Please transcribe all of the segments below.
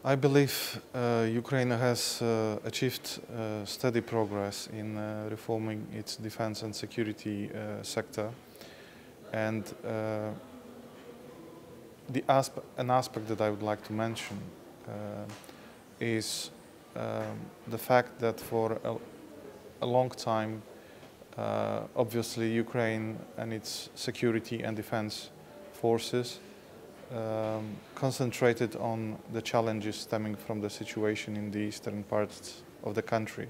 I believe Ukraine has achieved steady progress in reforming its defense and security sector, and an aspect that I would like to mention is the fact that for a long time, obviously Ukraine and its security and defense forces concentrated on the challenges stemming from the situation in the eastern parts of the country.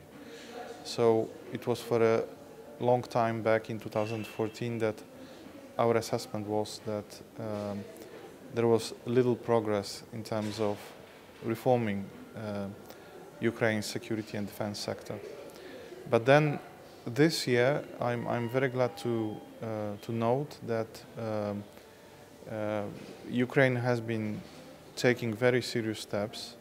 So it was for a long time back in 2014 that our assessment was that there was little progress in terms of reforming Ukraine's security and defense sector. But then this year, I'm very glad to note that Ukraine has been taking very serious steps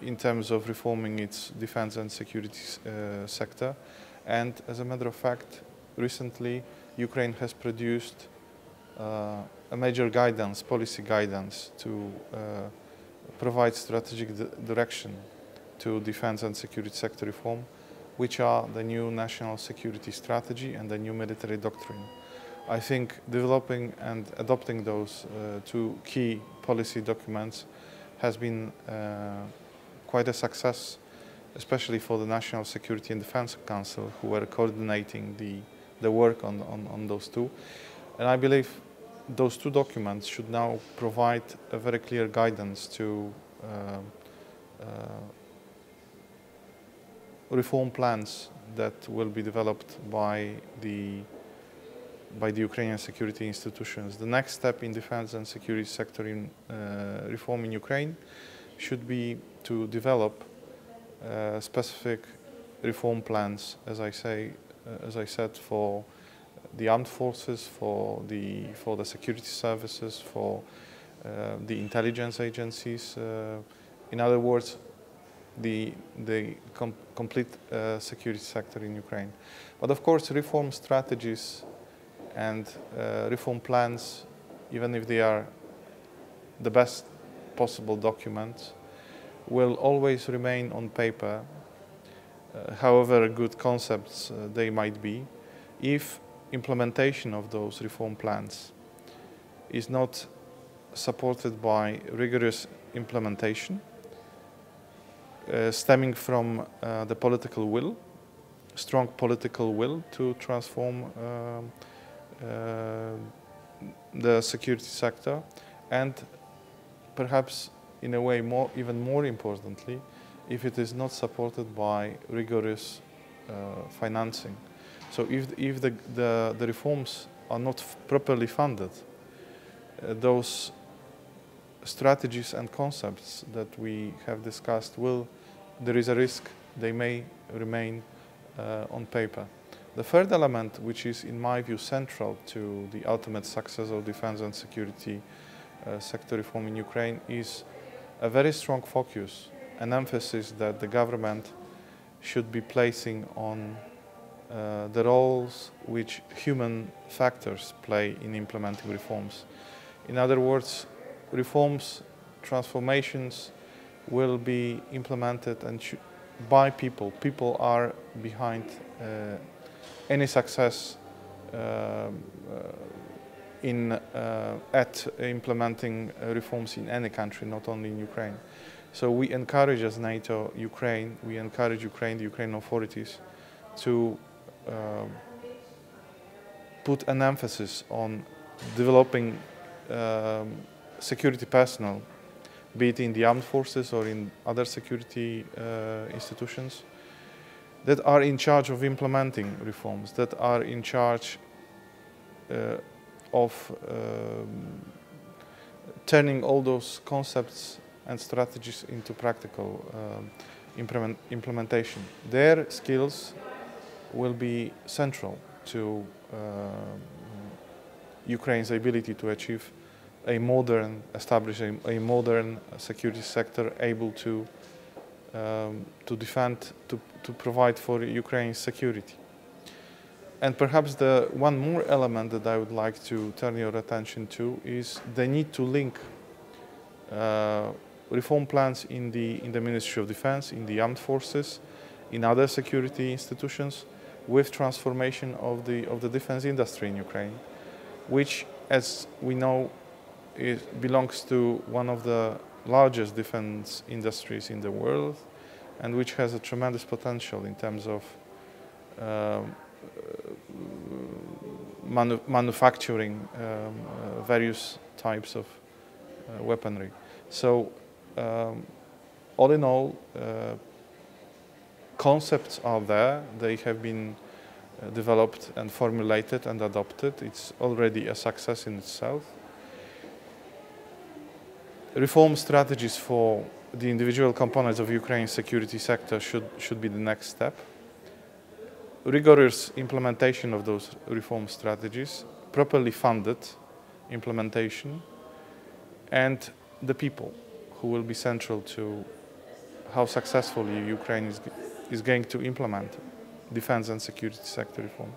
in terms of reforming its defense and security sector. And as a matter of fact, recently Ukraine has produced a major guidance, policy guidance, to provide strategic direction to defense and security sector reform, which are the new national security strategy and the new military doctrine. I think developing and adopting those two key policy documents has been quite a success, especially for the National Security and Defense Council, who were coordinating the work on those two. And I believe those two documents should now provide a very clear guidance to reform plans that will be developed by the Ukrainian security institutions. The next step in defense and security sector in reform in Ukraine should be to develop specific reform plans, as I said, for the armed forces, for the security services, for the intelligence agencies. In other words, the complete security sector in Ukraine. But of course, reform strategies and reform plans, even if they are the best possible documents, will always remain on paper, however good concepts they might be, if implementation of those reform plans is not supported by rigorous implementation, stemming from the political will, strong political will to transform the security sector, and perhaps in a way even more importantly, if it is not supported by rigorous financing. So if the reforms are not properly funded, those strategies and concepts that we have discussed there is a risk they may remain on paper. The third element, which is in my view central to the ultimate success of defense and security sector reform in Ukraine, is a very strong focus, an emphasis that the government should be placing on the roles which human factors play in implementing reforms. In other words, reforms, transformations will be implemented and by people. People are behind any success at implementing reforms in any country, not only in Ukraine. So we encourage as NATO, Ukraine, we encourage Ukraine, the Ukrainian authorities, to put an emphasis on developing security personnel, be it in the armed forces or in other security institutions, that are in charge of implementing reforms, that are in charge of turning all those concepts and strategies into practical implementation. Their skills will be central to Ukraine's ability to achieve establishing a modern security sector able to defend, to provide for Ukraine's security. And perhaps the one more element that I would like to turn your attention to is the need to link reform plans in the Ministry of Defense, in the armed forces, in other security institutions, with transformation of the defense industry in Ukraine, which, as we know, belongs to one of the largest defense industries in the world, and which has a tremendous potential in terms of manufacturing various types of weaponry. So, all in all, concepts are there. They have been developed and formulated and adopted. It's already a success in itself. Reform strategies for the individual components of Ukraine's security sector should be the next step. Rigorous implementation of those reform strategies, properly funded implementation, and the people who will be central to how successfully Ukraine is going to implement defense and security sector reform.